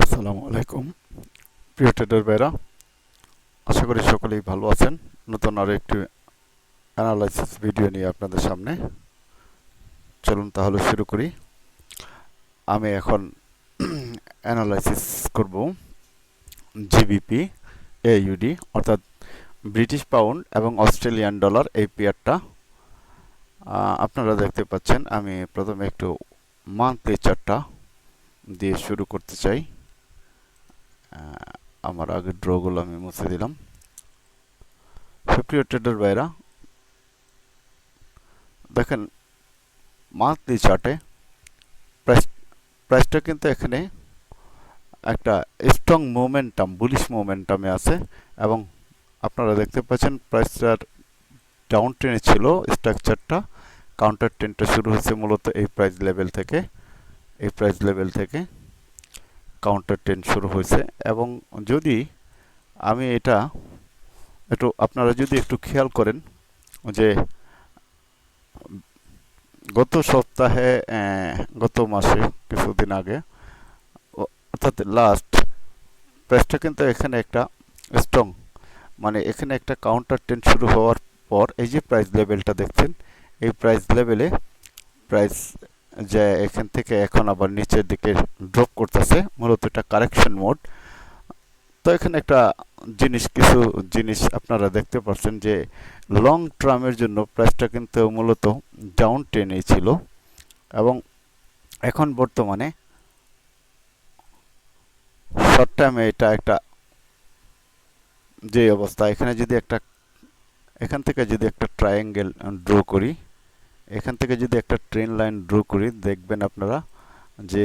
আসসালামু আলাইকুম প্রিয় ট্রেডার ভাইরা, আশা করি সকলেই ভালো আছেন। নতুন আরো একটি অ্যানালাইসিস ভিডিও নিয়ে আপনাদের সামনে। চলুন তাহলে শুরু করি। আমি এখন অ্যানালাইসিস করব জিবিপি AUD অর্থাৎ ব্রিটিশ পাউন্ড এবং অস্ট্রেলিয়ান ডলার এই পেয়ারটা। আপনারা দেখতে পাচ্ছেন আমি প্রথমে একটু মান্থলি চার্টটা দিয়ে শুরু করতে চাই। আমার আগের ড্রগুলো আমি মুছে দিলাম। প্রিয় ট্রেডার ভাইরা, দেখেন মান্থলি চার্টে প্রাইসটা কিন্তু এখানে একটা স্ট্রং মোমেন্টাম, বুলিশ মোমেন্টামে আছে এবং আপনারা দেখতে পাচ্ছেন প্রাইসটার ডাউন ট্রেনে ছিল স্ট্রাকচারটা। কাউন্টার ট্রেনটা শুরু হয়েছে মূলত এই প্রাইস লেভেল থেকে কাউন্টার ট্রেন শুরু হয়েছে। এবং যদি আমি এটা আপনারা যদি একটু খেয়াল করেন যে গত মাসে কিছুদিন আগে অর্থাৎ লাস্ট প্রাইসটা কিন্তু এখানে একটা স্ট্রং, মানে এখানে একটা কাউন্টার ট্রেন্ড শুরু হওয়ার পর এই যে প্রাইস লেভেলটা দেখছেন, এই প্রাইস লেভেলে প্রাইস যে এখান থেকে এখন আবার নিচের দিকে ড্রপ করতেছে, মূলত এটা কারেকশন মোড। তো এখানে একটা কিছু জিনিস আপনারা দেখতে পাচ্ছেন যে লং টার্মের জন্য প্রাইসটা কিন্তু মূলত ডাউন ট্রেনে ছিল এবং এখন বর্তমানে শর্ট টার্মে এটা একটা যে অবস্থা, এখানে যদি এখান থেকে যদি একটা ট্রায়াঙ্গেল ড্র করি, এখান থেকে যদি একটা ট্রেন লাইন ড্র করি, দেখবেন আপনারা যে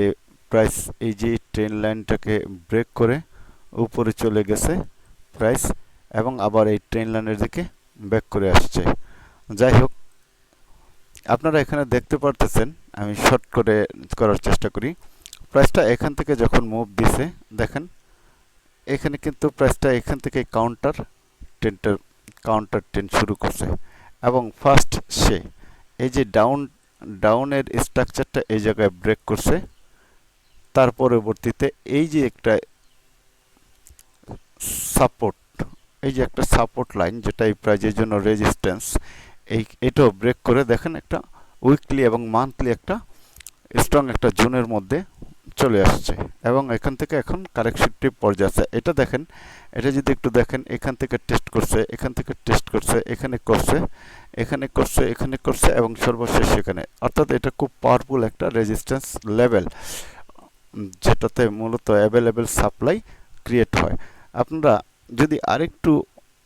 প্রাইস এই যে ট্রেন লাইনটাকে ব্রেক করে উপরে চলে গেছে প্রাইস এবং আবার এই ট্রেন লাইনের দিকে ব্যাক করে আসছে। যাই হোক, আপনারা এখানে দেখতে পারতেছেন, আমি শর্ট করে করার চেষ্টা করি। প্রাইসটা এখান থেকে যখন মুভ দিছে, দেখেন এখানে কিন্তু প্রাইসটা এখান থেকে কাউন্টার ট্রেন শুরু করছে এবং ফার্স্ট সে এই যে ডাউনের স্ট্রাকচারটা এই জায়গায় ব্রেক করছে। তার পরবর্তীতে এই যে একটা সাপোর্ট লাইন, যেটা এই প্রাইজের জন্য রেজিস্ট্যান্স, এটাও ব্রেক করে দেখেন একটা উইকলি এবং মান্থলি একটা স্ট্রং একটা জোনের মধ্যে চলে আসছে এবং এখান থেকে এখন কারেকশনটিভ পর্যায়ে আছে। এটা দেখেন, এটা যদি একটু দেখেন, এখান থেকে টেস্ট করছে, এখান থেকে টেস্ট করছে, এখানে করছে এবং সর্বশেষ এখানে, অর্থাৎ এটা খুব পাওয়ারফুল একটা রেজিস্ট্যান্স লেভেল, যেটাতে মূলত অ্যাভেলেবেল সাপ্লাই ক্রিয়েট হয়। আপনারা যদি আরেকটু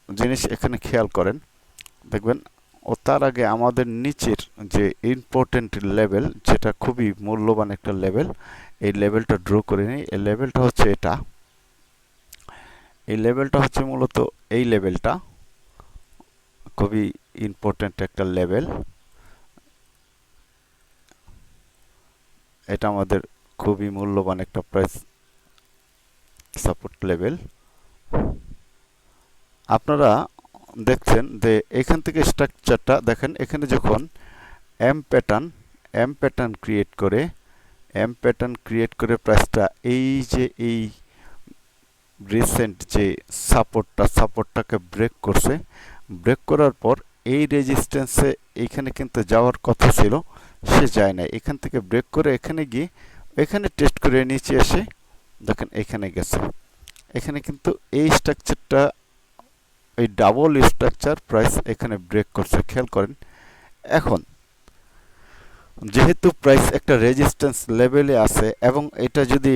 জিনিস এখানে খেয়াল করেন, দেখবেন তার আগে আমাদের নিচের যে ইম্পর্টেন্ট লেভেল, যেটা খুবই মূল্যবান একটা লেভেল, এই লেভেলটা ড্র করে নিই। এই লেভেলটা হচ্ছে এটা, এই লেভেলটা হচ্ছে মূলত এই লেভেলটা খুবই ইম্পর্টেন্ট একটা লেভেল। এটা আমাদের খুবই মূল্যবান একটা প্রাইস সাপোর্ট লেভেল। আপনারা দেখছেন যে এখান থেকে স্ট্রাকচারটা দেখেন, এখানে যখন এম প্যাটার্ন ক্রিয়েট করে প্রাইসটা এই যে এই রিসেন্ট যে সাপোর্টটাকে ব্রেক করছে, ব্রেক করার পর এই রেজিস্ট্যান্সে এখানে কিন্তু যাওয়ার কথা ছিল, সে যায় না। এখান থেকে ব্রেক করে এখানে গিয়ে এখানে টেস্ট করে নিচে এসে দেখেন এখানে গেছে। এখানে কিন্তু এই স্ট্রাকচারটা, এই ডাবল স্ট্রাকচার প্রাইস এখানে ব্রেক করছে, খেয়াল করেন। এখন যেহেতু প্রাইস একটা রেজিস্ট্যান্স লেভেলে আছে এবং এটা যদি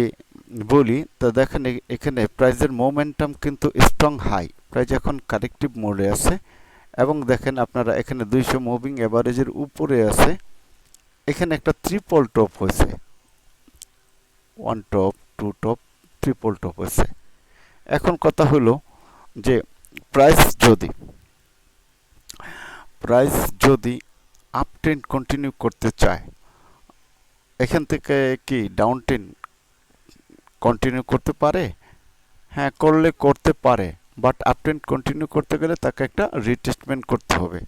বলি, তা দেখেন এখানে প্রাইসের মোমেন্টাম কিন্তু স্ট্রং হাই, প্রাইস এখন কারেক্টিভ মোডে আছে এবং দেখেন আপনারা এখানে 200 মুভিং এভারেজের উপরে আছে। এখানে একটা ট্রিপল টপ হয়েছে, 1 টপ 2 টপ ট্রিপল টপ হয়েছে। এখন কথা হলো যে প্রাইস যদি আপ ট্রেন্ড কন্টিনিউ করতে চায়, এখান থেকে কি ডাউন ট্রেন্ড কন্টিনিউ করতে পারে? হ্যাঁ, করতে পারে, বাট আপ ট্রেন্ড কন্টিনিউ করতে গেলে তাকে একটা রিটেস্টমেন্ট করতে হবে।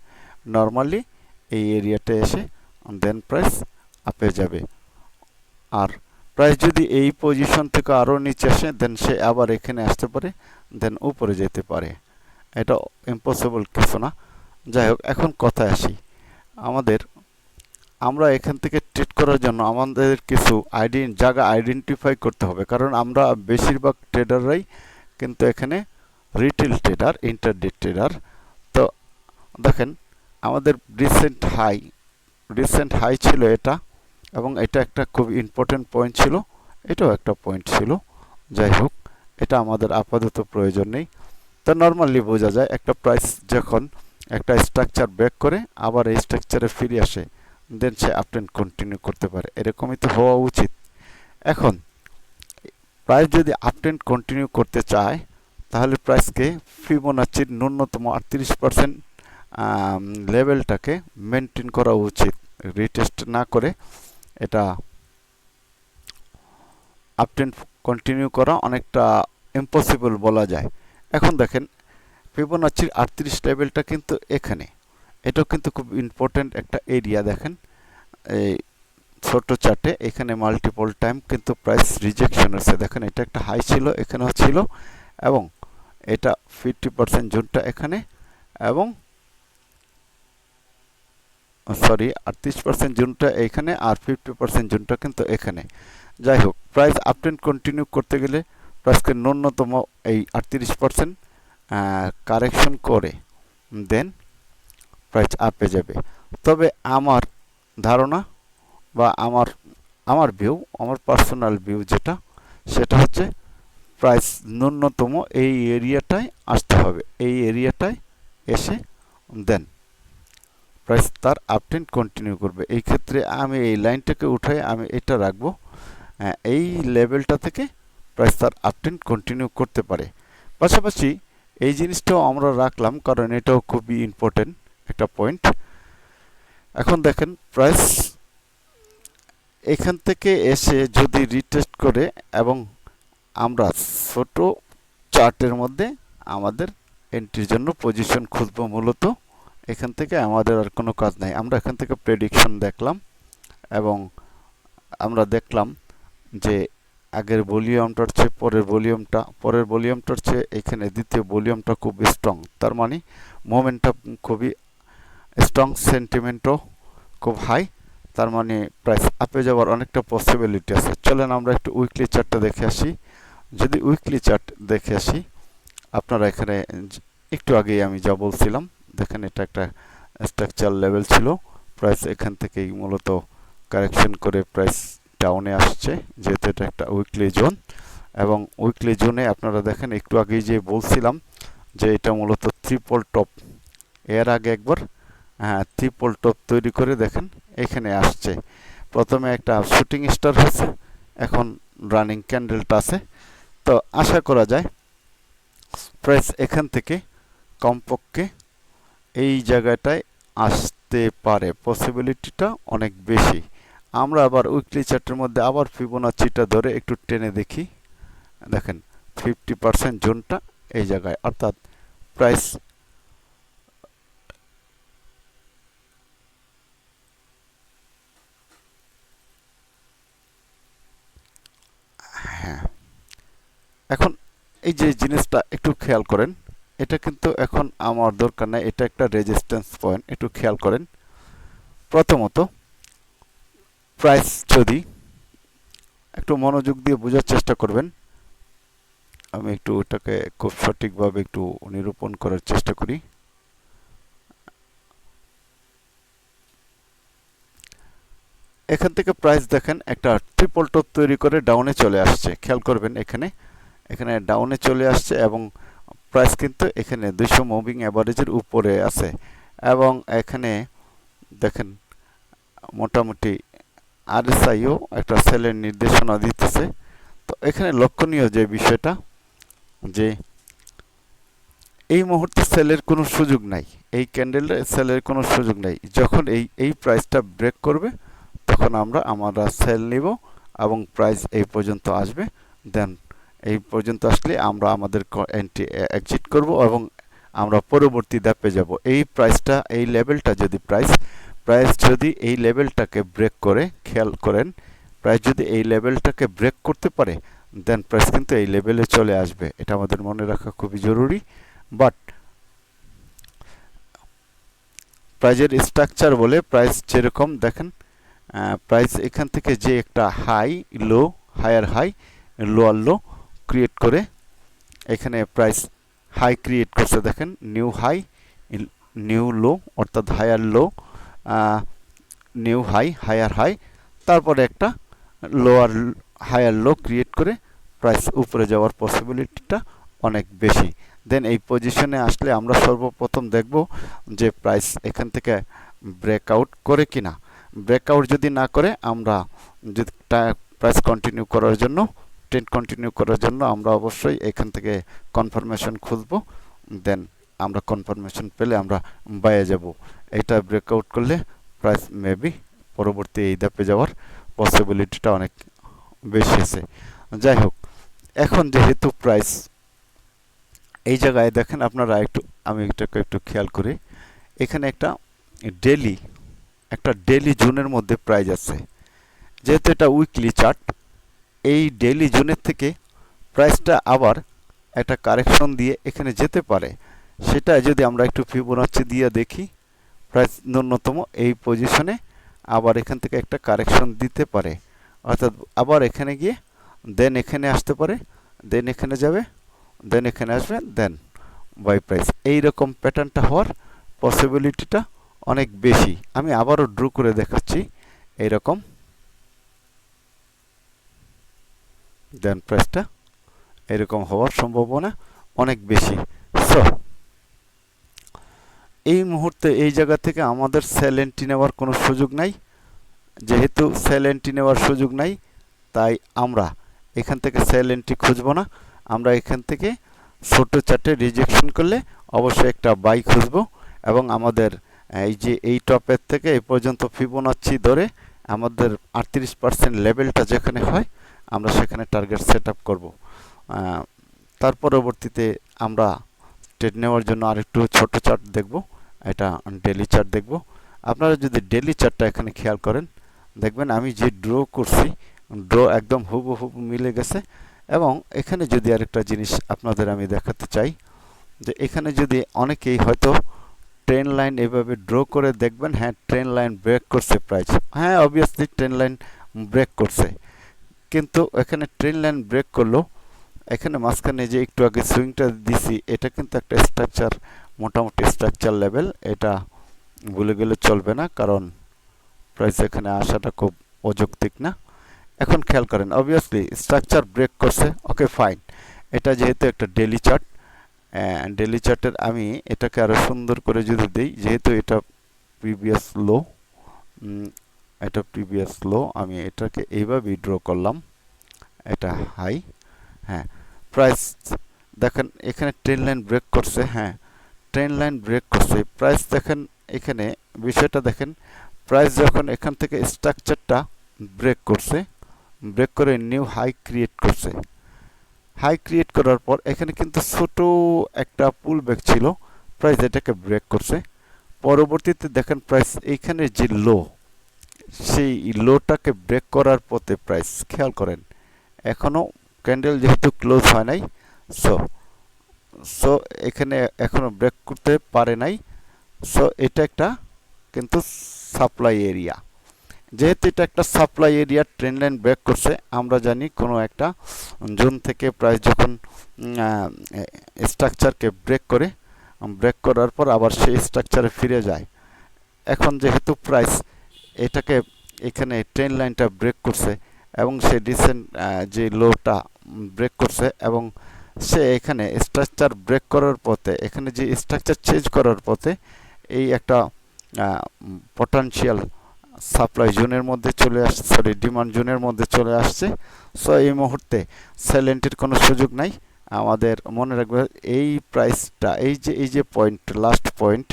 নর্মালি এই এরিয়াতে এসে দেন প্রাইস আপে যাবে। আর প্রাইস যদি এই পজিশন থেকে আরও নিচে আসে দেন সে আবার এখানে আসতে পারে, দেন উপরে যেতে পারে। এটা ইম্পসিবল কিছু না। যাই হোক, এখন কথায় আসি। আমরা এখান থেকে ট্রেড করার জন্য আমাদের কিছু জায়গা আইডেন্টিফাই করতে হবে, কারণ আমরা বেশিরভাগ ট্রেডাররাই কিন্তু এখানে রিটেল ট্রেডার, ইন্টারডে ট্রেডার। তো দেখেন, আমাদের রিসেন্ট হাই ছিল এটা, এবং এটা একটা খুব ইম্পর্টেন্ট পয়েন্ট ছিল, এটাও একটা পয়েন্ট ছিল। যাই হোক, এটা আমাদের আপাতত প্রয়োজন নেই। তো নর্মালি বোঝা যায় একটা প্রাইস যখন একটা স্ট্রাকচার ব্রেক করে আবার এই স্ট্রাকচারে ফিরে আসে, দেন সে আপট্রেন্ড কন্টিনিউ করতে পারে। এরকমই তো হওয়া উচিত। এখন প্রাইস যদি আপট্রেন্ড কন্টিনিউ করতে চায়, তাহলে প্রাইসকে ফিবোনাচির ন্যূনতম 38% লেভেলটাকে মেনটেন করা উচিত। রিটেস্ট না করে এটা আপট্রেন্ড কন্টিনিউ করা অনেকটা ইম্পসিবল বলা যায়। এখন দেখেন, ফিবোনাচির 38 লেভেলটা কিন্তু এখানে, এটাও কিন্তু খুব ইম্পর্টেন্ট একটা এরিয়া। দেখেন, এই ছোট চার্টে এখানে মাল্টিপল টাইম কিন্তু প্রাইস রিজেকশন হচ্ছে। দেখেন, এটা একটা হাই ছিল, এখানেও ছিল, এবং এটা 50% জোনটা এখানে, এবং 38% জোনটা এখানে, আর 50% জোনটা কিন্তু এখানে। যাই হোক, প্রাইস আপট্রেন্ড কন্টিনিউ করতে গেলে প্রাইসকে ন্যূনতম এই 38% কারেকশন করে দেন প্রাইস আপে যাবে। তবে আমার ধারণা বা আমার ভিউ, আমার পার্সোনাল ভিউ যেটা, সেটা হচ্ছে প্রাইস ন্যূনতম এই এরিয়াটায় আসতে হবে। এই এরিয়াটায় এসে দেন প্রাইস তার আপট্রেন্ড কন্টিনিউ করবে। এই ক্ষেত্রে আমি এই লাইনটাকে উঠাই, আমি এটা রাখবো। এই লেভেলটা থেকে প্রাইস তার আপট্রেন্ড কন্টিনিউ করতে পারে। পাশাপাশি এই জিনিসটাও আমরা রাখলাম, কারণ এটাও খুবই ইম্পর্টেন্ট একটা পয়েন্ট। এখন দেখেন, প্রাইস এখান থেকে এসে যদি রিটেস্ট করে, এবং আমরা ছোট চার্টের মধ্যে আমাদের এন্ট্রির জন্য পজিশন খুঁজবো। মূলত এখান থেকে আমাদের আর কোনো কাজ নাই। আমরা এখান থেকে প্রেডিকশন দেখলাম, এবং আমরা দেখলাম যে আগের ভলিউমটার চেয়ে পরের ভলিউমটার চেয়ে এখানে দ্বিতীয় ভলিউমটা খুব স্ট্রং। তার মানে মোমেন্টাম খুবই স্ট্রং, সেন্টিমেন্টও খুব হাই। তার মানে প্রাইস আপে যাওয়ার অনেকটা পসিবিলিটি আছে। চলেন আমরা একটু উইকলি চার্টটা দেখে আসি। যদি উইকলি চার্ট দেখে আসি, আপনারা এখানে একটু আগেই আমি যা বলছিলাম, দেখেন এটা একটা স্ট্রাকচার লেভেল ছিল। প্রাইস এখান থেকেই মূলত কারেকশন করে প্রাইস ডাউনে আসছে, যেহেতু এটা একটা উইকলি জোন। এবং উইকলি জোনে আপনারা দেখেন, একটু আগেই যে বলছিলাম যে এটা মূলত ট্রিপল টপ, এর আগে একবার ট্রিপল টপ তৈরি করে দেখেন এখানে আসছে। প্রথমে একটা শুটিং স্টার হয়েছে, এখন রানিং ক্যান্ডেলটা আছে। তো আশা করা যায় প্রাইস এখান থেকে কমপক্ষে এই জায়গাটায় আসতে পারে, পসিবিলিটিটা অনেক বেশি। আমরা আবার উইকলি চার্টের মধ্যে আবার ফিবোনাচিটা ধরে একটু টেনে দেখি। দেখেন, 50% জোনটা এই জায়গায়, অর্থাৎ প্রাইস হ্যাঁ, এখন এই যে জিনিসটা একটু খেয়াল করেন, এটা কিন্তু এখন আমার দরকার নাই, এটা একটা রেজিস্ট্যান্স পয়েন্ট। একটু খেয়াল করেন, প্রথমত প্রাইস যদি একটু মনোযোগ দিয়ে বোঝার চেষ্টা করবেন, আমি একটু ওটাকে খুব সঠিকভাবে একটু নিরূপণ করার চেষ্টা করি। এখান থেকে প্রাইস দেখেন একটা ট্রিপল টপ তৈরি করে ডাউনে চলে আসছে। খেয়াল করবেন, এখানে ডাউনে চলে আসছে, এবং প্রাইস কিন্তু এখানে 200 মুভিং অ্যাভারেজের উপরে আছে। এবং এখানে দেখেন মোটামুটি আরএসআইও একটা সেলের নির্দেশনা দিতেছে। তো এখানে লক্ষণীয় যে বিষয়টা, যে এই মুহূর্তে সেলের কোনো সুযোগ নাই, এই ক্যান্ডেলে সেলের কোনো সুযোগ নাই। যখন এই প্রাইসটা ব্রেক করবে, তখন আমরা সেল নিব, এবং প্রাইস এই পর্যন্ত আসবে। দেন এই পর্যন্ত আসলে আমরা আমাদের এন্ট্রি এক্সিট করব, এবং আমরা পরবর্তী ধাপে যাব। এই প্রাইসটা, এই লেভেলটা যদি প্রাইস যদি এই লেভেলটাকে ব্রেক করে, খেয়াল করেন প্রাইস যদি এই লেভেলটাকে ব্রেক করতে পারে দেন প্রাইস কিন্তু এই লেভেলে চলে আসবে, এটা আমাদের মনে রাখা খুবই জরুরি। বাট প্রাইজের স্ট্রাকচার বলে প্রাইস যেরকম দেখেন প্রাইস এখান থেকে যে একটা high low higher high lower low create করে এখানে প্রাইস হাই ক্রিয়েট করছে, দেখেন নিউ হাই নিউ লো অর্থাৎ higher low new high higher high, তারপরে একটা লোয়ার হায়ার লো ক্রিয়েট করে প্রাইস উপরে যাওয়ার পসিবিলিটিটা অনেক বেশি। দেন এই পজিশনে আসলে আমরা সর্বপ্রথম দেখব যে প্রাইস এখান থেকে ব্রেকআউট করে কিনা। ব্রেকআউট যদি না করে আমরা যদি প্রাইস কন্টিনিউ করার জন্য ট্রেন্ড কন্টিনিউ করার জন্য আমরা অবশ্যই এখান থেকে কনফার্মেশন খুঁজব। দেন আমরা কনফার্মেশন পেলে আমরা বাইরে যাব। এটা ব্রেকআউট করলে প্রাইস মেবি পরবর্তী এই ধাপে যাওয়ার পসিবিলিটিটা অনেক বেশি আছে। যাই হোক, এখন যেহেতু প্রাইস এই জায়গায় দেখেন আপনারা একটু, আমি এটাকে একটু খেয়াল করি, এখানে একটা ডেলি জোনের মধ্যে প্রাইস আছে। যেহেতু এটা উইকলি চার্ট, এই ডেলি জোনের থেকে প্রাইসটা আবার একটা কারেকশন দিয়ে এখানে যেতে পারে। সেটা যদি আমরা একটু ফিবোনাচ্চি দিয়ে দেখি, প্রাইস ন্যূনতম এই পজিশনে আবার এখান থেকে একটা কারেকশন দিতে পারে, অর্থাৎ আবার এখানে গিয়ে দেন এখানে আসতে পারে, দেন এখানে যাবে, দেন এখানে আসবে, দেন বাই প্রাইস। এইরকম প্যাটার্নটা হওয়ার পসিবিলিটিটা অনেক বেশি। আমি আবারও ড্র করে দেখাচ্ছি, এইরকম দেন প্রাইসটা এরকম হওয়ার সম্ভাবনা অনেক বেশি। সো এই মুহূর্তে এই জায়গা থেকে আমাদের সেল এন্ট্রি নেওয়ার কোনো সুযোগ নাই। যেহেতু সেল এন্ট্রি নেওয়ার সুযোগ নাই, তাই আমরা এখান থেকে সেল এন্ট্রি খুঁজব না। আমরা এখান থেকে ছোট চার্টে রিজেকশন করলে অবশ্যই একটা বাই খুঁজব, এবং আমাদের এই যে এই টপের থেকে এই পর্যন্ত ফিবোনাচ্চি ধরে আমাদের 38% লেভেলটা যেখানে হয় আমরা সেখানে টার্গেট সেট আপ করবো। তার পরবর্তীতে আমরা ট্রেড নেওয়ার জন্য আরেকটু ছোট চার্ট দেখব, এটা ডেলি চার্ট দেখব। আপনারা যদি ডেলি চার্টটা এখানে খেয়াল করেন, দেখবেন আমি যে ড্র করছি ড্র একদম হুবহু মিলে গেছে। এবং এখানে যদি আরেকটা জিনিস আপনাদের আমি দেখাতে চাই, যে এখানে যদি অনেকেই হয়তো ট্রেন লাইন এভাবে ড্র করে দেখবেন, হ্যাঁ ট্রেন লাইন ব্রেক করছে প্রাইস, হ্যাঁ অবভিয়াসলি ট্রেন লাইন ব্রেক করছে, কিন্তু এখানে ট্রেন লাইন ব্রেক করলো, এখানে মাঝখানে যে একটু আগে সুইংটা দিছি এটা কিন্তু একটা স্ট্রাকচার, মোটামুটি স্ট্রাকচার লেভেল, এটা ভুলে গেলে চলবে না, কারণ প্রাইস এখানে আসাটা খুব অযৌক্তিক না। এখন খেয়াল করেন অবভিয়াসলি স্ট্রাকচার ব্রেক করছে, ওকে ফাইন। এটা যেহেতু একটা ডেলি চার্ট, ডেলি চার্টের আমি এটাকে আরো সুন্দর করে যদি দিই, যেহেতু এটা প্রিভিয়াস লো, এটা প্রিভিয়াস লো, আমি এটাকে এইভাবে ড্র করলাম, এটা হাই, হ্যাঁ প্রাইস দেখেন এখানে ট্রেন লাইন ব্রেক করছে, হ্যাঁ ট্রেন লাইন ব্রেক করছে, প্রাইস দেখেন এখানে বিষয়টা দেখেন, প্রাইস যখন এখান থেকে স্ট্রাকচারটা ব্রেক করছে, ব্রেক করে নিউ হাই ক্রিয়েট করছে, হাই ক্রিয়েট করার পর এখানে কিন্তু ছোট একটা পুল ব্যাক ছিল, প্রাইস এটাকে ব্রেক করছে। পরবর্তীতে দেখেন প্রাইস এইখানে যে লো, সেই লোটাকে ব্রেক করার পথে প্রাইস খেয়াল করেন এখনো ক্যান্ডেল যেহেতু ক্লোজ হয় নাই, সো সো এখানে এখনো ব্রেক করতে পারে নাই। সো এটা একটা কিন্তু সাপ্লাই এরিয়া, যেহেতু এটা একটা supply area, trend line break করছে, আমরা জানি কোনো একটা জোন থেকে প্রাইস যখন স্ট্রাকচারকে ব্রেক করে, ব্রেক করার পর আবার সেই স্ট্রাকচারে ফিরে যায়। এখন যেহেতু প্রাইস এটাকে এখানে ট্রেন লাইনটা ব্রেক করছে এবং সে রিসেন্ট যে লোটা ব্রেক করছে, এবং সে এখানে স্ট্রাকচার ব্রেক করার পথে, এখানে যে স্ট্রাকচার চেঞ্জ করার পথে এই একটা পটেনশিয়াল সাপ্লাই জোনের মধ্যে চলে আসছে, সরি ডিমান্ড জোনের মধ্যে চলে আসছে। সো এই মুহূর্তে সেল এন্ট্রির কোনো সুযোগ নাই। আমাদের মনে রাখবে এই প্রাইসটা, এই যে পয়েন্ট, লাস্ট পয়েন্ট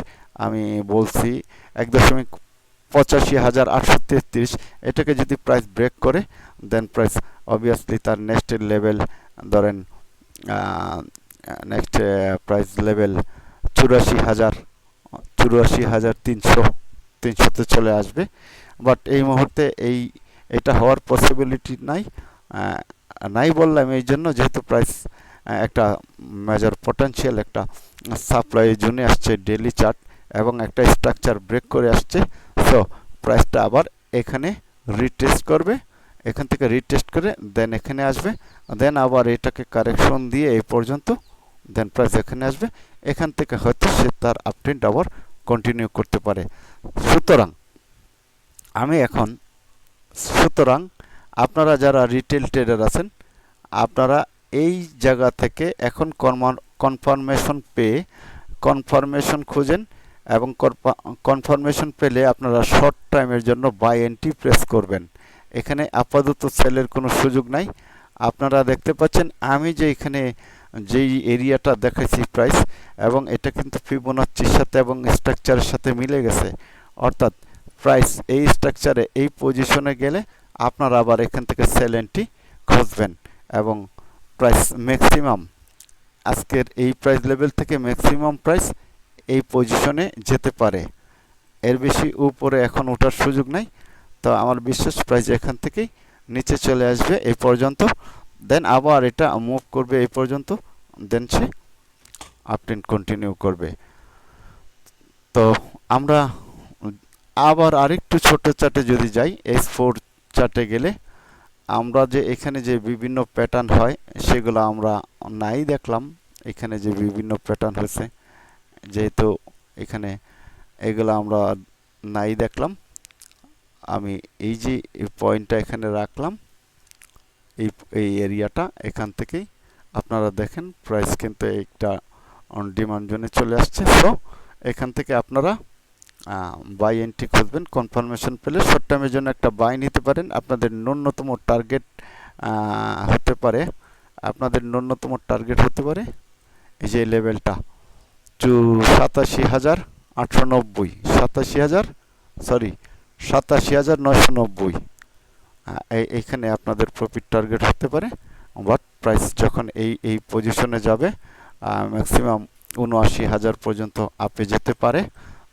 আমি বলছি 1.85,833, এটাকে যদি প্রাইস ব্রেক করে দেন প্রাইস অবভিয়াসলি তার নেক্সট লেভেল ধরেন নেক্সট প্রাইস লেভেল 84,300 তে চলে আসবে। বাট এই মুহূর্তে এই এটা হওয়ার পসিবিলিটি নাই। নাই বললাম এই জন্য যেহেতু প্রাইস একটা মেজর পটেনশিয়াল একটা সাপ্লাই জোনে আসছে ডেইলি চার্ট এবং একটা স্ট্রাকচার ব্রেক করে আসছে। সো প্রাইসটা আবার এখানে রিটেস্ট করবে, এখান থেকে রিটেস্ট করে দেন এখানে আসবে, দেন আবার এটাকে কারেকশন দিয়ে এই পর্যন্ত, দেন প্রাইস এখানে আসবে, এখান থেকে হয়তো সে তার আপট্রেন্ড আবার কন্টিনিউ করতে পারে। সুতরাং আমি এখন সুতরাং আপনারা যারা রিটেল ট্রেডার আছেন আপনারা এই জায়গা থেকে এখন কনফার্মেশন পেয়ে কনফার্মেশন খুঁজেন এবং কনফার্মেশন পেলে আপনারা শর্ট টাইমের জন্য বাই এন্ট্রি প্রেস করবেন। এখানে আপাতত সেলের কোনো সুযোগ নাই। আপনারা দেখতে পাচ্ছেন আমি যে এখানে যেই এরিয়াটা দেখাইছি প্রাইস, এবং এটা কিন্তু ফিবোনাচ্চির সাথে এবং স্ট্রাকচারের সাথে মিলে গেছে। অর্থাৎ প্রাইস এই স্ট্রাকচারে এই পজিশনে গেলে আপনারা আবার এখান থেকে সেল এন্ট্রি খুঁজবেন এবং প্রাইস ম্যাক্সিমাম আজকের এই প্রাইস লেভেল থেকে ম্যাক্সিমাম প্রাইস এই পজিশনে যেতে পারে, এর বেশি উপরে এখন ওঠার সুযোগ নাই। তো আমার বিশ্বাস প্রাইস এখান থেকেই নিচে চলে আসবে এই পর্যন্ত, দেন আবার এটা মুভ করবে এই পর্যন্ত, দেন সে আপট্রেন্ড কন্টিনিউ করবে। তো আমরা আবার আরেকটু ছোট চার্টে যদি যাই, S4 চার্টে গেলে আমরা যে এখানে যে বিভিন্ন প্যাটার্ন হয় সেগুলো আমরা নাই দেখলাম। এখানে যে বিভিন্ন প্যাটার্ন হয়েছে যেহেতু এখানে এগুলো আমরা নাই দেখলাম, আমি এই যে পয়েন্টটা এখানে রাখলাম, এই এরিয়াটা এখান থেকেই আপনারা দেখেন প্রাইস কিন্তু একটা অন ডিমান্ড জোনে চলে আসছে। সো এখান থেকে আপনারা বাই এন্ট্রি খুঁজবেন, কনফার্মেশন পেলে শর্ট টাইমের জন্য একটা বাই নিতে পারেন। আপনাদের ন্যূনতম টার্গেট হতে পারে এই যে লেভেলটা 87,990 এইখানে আপনাদের প্রফিট টার্গেট হতে পারে। বাট প্রাইস যখন এই পজিশনে যাবে ম্যাক্সিমাম 79,000 পর্যন্ত আপে যেতে পারে,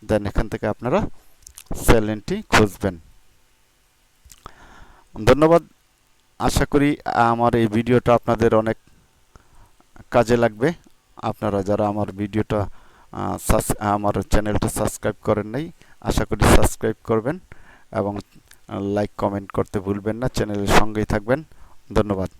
দেন এখান থেকে আপনারা সেল এন্ট্রি খুঁজবেন। ধন্যবাদ। আশা করি আমার এই ভিডিওটা আপনাদের অনেক কাজে লাগবে। আপনারা যারা আমার ভিডিওটা আমার চ্যানেলটা সাবস্ক্রাইব করেন নাই, আশা করি সাবস্ক্রাইব করবেন এবং লাইক কমেন্ট করতে ভুলবেন না। চ্যানেলের সঙ্গেই থাকবেন। ধন্যবাদ।